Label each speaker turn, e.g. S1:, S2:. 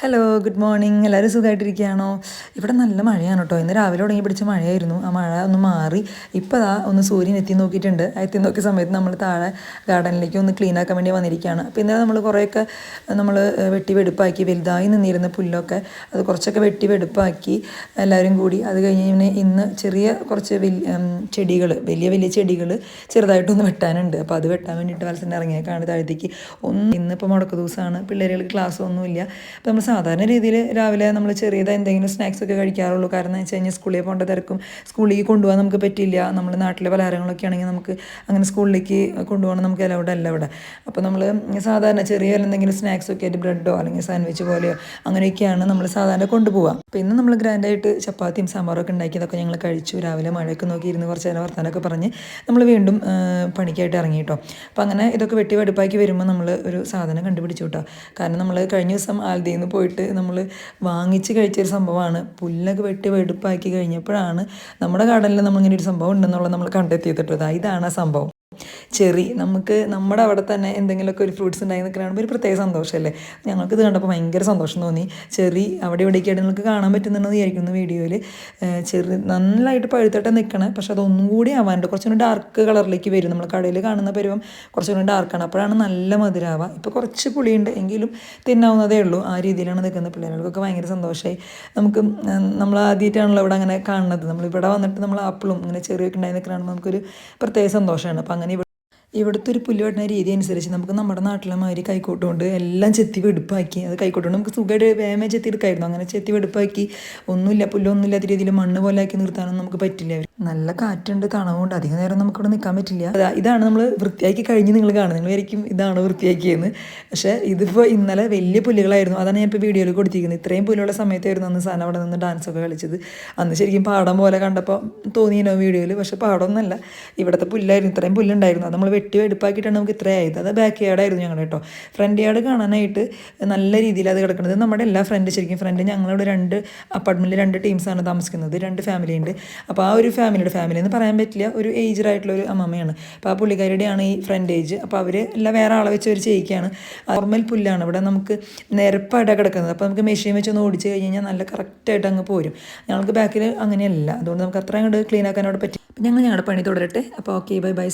S1: Hello good morning. എല്ലാവരും സുഖമായിട്ടിരിക്കുകയാണോ? ഇവിടെ നല്ല മഴയാണ് കേട്ടോ. ഇന്ന് രാവിലെ തുടങ്ങി പിടിച്ച മഴയായിരുന്നു. ആ മഴ ഒന്ന് മാറി ഇപ്പോൾ ഒന്ന് സൂര്യൻ എത്തി നോക്കിയിട്ടുണ്ട്. എത്തി നോക്കിയ സമയത്ത് നമ്മൾ താഴെ ഗാർഡനിലേക്ക് ഒന്ന് ക്ലീൻ ആക്കാൻ വേണ്ടി വന്നിരിക്കുകയാണ്. അപ്പോൾ ഇന്നലെ നമ്മൾ കുറേയൊക്കെ നമ്മൾ വെട്ടി വെടുപ്പാക്കി, വലുതായി നിന്നിരുന്ന പുല്ലൊക്കെ അത് കുറച്ചൊക്കെ വെട്ടി വെടുപ്പാക്കി എല്ലാവരും കൂടി. അത് കഴിഞ്ഞ് ഇന്ന് ചെറിയ കുറച്ച് ചെടികൾ, വലിയ ചെടികൾ ചെറുതായിട്ടൊന്ന് വെട്ടാനുണ്ട്. അപ്പോൾ അത് വെട്ടാൻ വേണ്ടിയിട്ട് വലസന്നെ ഇറങ്ങിയേക്കാണ് താഴത്തേക്ക്. ഇന്നിപ്പോൾ മുടക്ക് ദിവസമാണ്, പിള്ളേർക്ക് ക്ലാസ് ഒന്നുമില്ല. അപ്പോൾ നമ്മൾ സാധാരണ രീതിയിൽ രാവിലെ നമ്മൾ ചെറിയതായി എന്തെങ്കിലും സ്നാക്സൊക്കെ കഴിക്കാറുള്ളൂ. കാരണം എന്ന് വെച്ച് കഴിഞ്ഞാൽ സ്കൂളിൽ പോകേണ്ട തിരക്കും സ്കൂളിലേക്ക് കൊണ്ടുപോകാൻ നമുക്ക് പറ്റില്ല. നമ്മൾ നാട്ടിലെ പലഹാരങ്ങളൊക്കെ ആണെങ്കിൽ നമുക്ക് അങ്ങനെ സ്കൂളിലേക്ക് കൊണ്ടുപോകണം, നമുക്ക് അലൗഡ് അല്ല ഇവിടെ. അപ്പോൾ നമ്മൾ സാധാരണ ചെറിയ എന്തെങ്കിലും സ്നാക്സൊക്കെ ആയിട്ട് ബ്രെഡോ അല്ലെങ്കിൽ സാൻഡ്വിച്ച് പോലെയോ അങ്ങനെയൊക്കെയാണ് നമ്മൾ സാധാരണ കൊണ്ടുപോകാം. അപ്പോൾ ഇന്ന് നമ്മൾ ഗ്രാൻഡായിട്ട് ചപ്പാത്തിയും സാമ്പാറൊക്കെ ഉണ്ടാക്കിയതൊക്കെ ഞങ്ങൾ കഴിച്ചു. രാവിലെ മഴയൊക്കെ നോക്കിയിരുന്ന് കുറച്ച് നേരം വർത്താനൊക്കെ പറഞ്ഞ് നമ്മൾ വീണ്ടും പണിക്കായിട്ട് ഇറങ്ങി കേട്ടോ. അപ്പോൾ അങ്ങനെ ഇതൊക്കെ വെട്ടി വെടുപ്പാക്കി വരുമ്പോൾ നമ്മൾ ഒരു സാധനം കണ്ടുപിടിച്ചു കേട്ടോ. കാരണം നമ്മൾ കഴിഞ്ഞ ദിവസം ആൽദിയിൽ നിന്ന് പോയിട്ട് നമ്മൾ വാങ്ങിച്ച് കഴിച്ചൊരു സംഭവമാണ്. പുല്ലൊക്കെ വെട്ടി വെടുപ്പാക്കി കഴിഞ്ഞപ്പോഴാണ് നമ്മുടെ ഗാർഡനിൽ നമ്മളിങ്ങനെ ഒരു സംഭവം ഉണ്ടെന്നുള്ളത് നമ്മൾ കണ്ടെത്തിയിട്ടിട്ടത്. ഇതാണ് ആ സംഭവം. ചെറി. നമുക്ക് നമ്മുടെ അവിടെ തന്നെ എന്തെങ്കിലുമൊക്കെ ഒരു ഫ്രൂട്ട്സ് ഉണ്ടായി നിൽക്കണമെങ്കിൽ ഒരു പ്രത്യേക സന്തോഷമല്ലേ. ഞങ്ങൾക്കിത് കണ്ടപ്പോൾ ഭയങ്കര സന്തോഷം തോന്നി. ചെറി അവിടെ ഇവിടേക്കായിട്ട് നിങ്ങൾക്ക് കാണാൻ പറ്റുന്നുണ്ടെന്ന് വിചാരിക്കുന്നു വീഡിയോയിൽ. ചെറി നന്നായിട്ട് പഴുത്തിട്ട് നിൽക്കണേ, പക്ഷെ അതൊന്നും കൂടി ആവാനുണ്ട്. കുറച്ചുകൂടി ഡാർക്ക് കളറിലേക്ക് വരും. നമ്മൾ കടയിൽ കാണുന്ന പരുവം കുറച്ചുകൂടി ഡാർക്കാണ്, അപ്പോഴാണ് നല്ല മധുരമാവുക. ഇപ്പോൾ കുറച്ച് പുളിയുണ്ട് എങ്കിലും തിന്നാവുന്നതേ ഉള്ളൂ. ആ രീതിയിലാണ് നിൽക്കുന്നത്. പിള്ളേർക്കൊക്കെ ഭയങ്കര സന്തോഷമായി. നമ്മൾ ആദ്യമായിട്ടാണല്ലോ ഇവിടെ അങ്ങനെ കാണുന്നത്. നമ്മളിവിടെ വന്നിട്ട് നമ്മൾ ആപ്പിളും ഇങ്ങനെ ചെറിയൊക്കെ ഉണ്ടായി നിൽക്കണമെങ്കിൽ നമുക്കൊരു പ്രത്യേക സന്തോഷമാണ്. അപ്പം അങ്ങനെ ഇവിടുത്തെ ഒരു പുല്ല് വെട്ടുന്ന രീതി അനുസരിച്ച് നമുക്ക് നമ്മുടെ നാട്ടിലെ മാതിരി കൈക്കോട്ടുകൊണ്ട് എല്ലാം ചെത്തി വെടുപ്പാക്കി, അത് കൈക്കോട്ടുകൊണ്ട് നമുക്ക് സുഖമായിട്ട് വേമേ ചെത്തി എടുക്കായിരുന്നു. അങ്ങനെ ചെത്തി വെടുപ്പാക്കി ഒന്നുമില്ല, പുല്ലൊന്നുമില്ലാത്ത രീതിയിൽ മണ്ണ് പോലെ ആക്കി നിർത്താനൊന്നും നമുക്ക് പറ്റില്ല. നല്ല കാറ്റുണ്ട്, തണവുണ്ട്, അധികം നേരം നമുക്കിവിടെ നിൽക്കാൻ പറ്റില്ല. ഇതാണ് നമ്മൾ വൃത്തിയാക്കി കഴിഞ്ഞ് നിങ്ങൾ കാണുന്നത്. നിങ്ങൾ വിചാരിക്കും ഇതാണ് വൃത്തിയാക്കിയെന്ന്. പക്ഷേ ഇതിപ്പോൾ ഇന്നലെ വലിയ പുല്ലുകളായിരുന്നു. അതാണ് ഞാൻ ഇപ്പോൾ വീഡിയോയിൽ കൊടുത്തിരിക്കുന്നത്. ഇത്രയും പുല്ലുള്ള സമയത്തായിരുന്നു അന്ന് സാധനം അവിടെ നിന്ന് ഡാൻസൊക്കെ കളിച്ചത്. അന്ന് ശരിക്കും പാടം പോലെ കണ്ടപ്പോൾ തോന്നിയില്ലോ വീഡിയോയിൽ. പക്ഷേ പാടമൊന്നുമല്ല, ഇവിടുത്തെ പുല്ലായിരുന്നു. ഇത്രയും പുല്ലുണ്ടായിരുന്നു. അത് നമ്മൾ വെട്ടി വെടുപ്പാക്കിയിട്ടാണ് നമുക്ക് ഇത്രയായത്. അത് ബാക്ക് യാർഡായിരുന്നു ഞങ്ങളുടെ കേട്ടോ. ഫ്രണ്ട് യാർഡ് കാണാനായിട്ട് നല്ല രീതിയിൽ അത് കിടക്കുന്നത്. നമ്മുടെ എല്ലാ ശരിക്കും ഫ്രണ്ട് ഞങ്ങളുടെ 2 അപ്പാർട്ട്മെൻറ്റിൽ 2 ടീംസാണ് താമസിക്കുന്നത്. 2 ഫാമിലി ഉണ്ട്. അപ്പോൾ ആ ഒരു ഫാമിലി എന്ന് പറയാൻ പറ്റില്ല, ഒരു ഏജ്ഡ് ആയിട്ടുള്ള ഒരു അമ്മമ്മയാണ്. അപ്പോൾ ആ പുള്ളിക്കാരുടെയാണ് ഈ ഫ്രണ്ട് ഏജ്. അപ്പോൾ അവർ എല്ലാം വേറെ ആളെ വെച്ച് അവർ ചെയ്യിക്കുകയാണ്. നോർമൽ പുല്ലാണ് ഇവിടെ നമുക്ക് നിരപ്പായിട്ടാണ് കിടക്കുന്നത്. അപ്പോൾ നമുക്ക് മെഷീൻ വെച്ച് ഒന്ന് ഓടിച്ച് കഴിഞ്ഞ് കഴിഞ്ഞാൽ നല്ല കറക്റ്റായിട്ട് അങ്ങ് പോരും. ഞങ്ങൾക്ക് ബാക്കിൽ അങ്ങനെയല്ല, അതുകൊണ്ട് നമുക്ക് അത്ര അങ്ങോട്ട് ക്ലീൻ ആക്കാൻ അവിടെ പറ്റും. ഞങ്ങൾ ഞങ്ങളുടെ പണി തുടരട്ടെ. അപ്പോൾ ഓക്കെ, ബൈ ബൈ.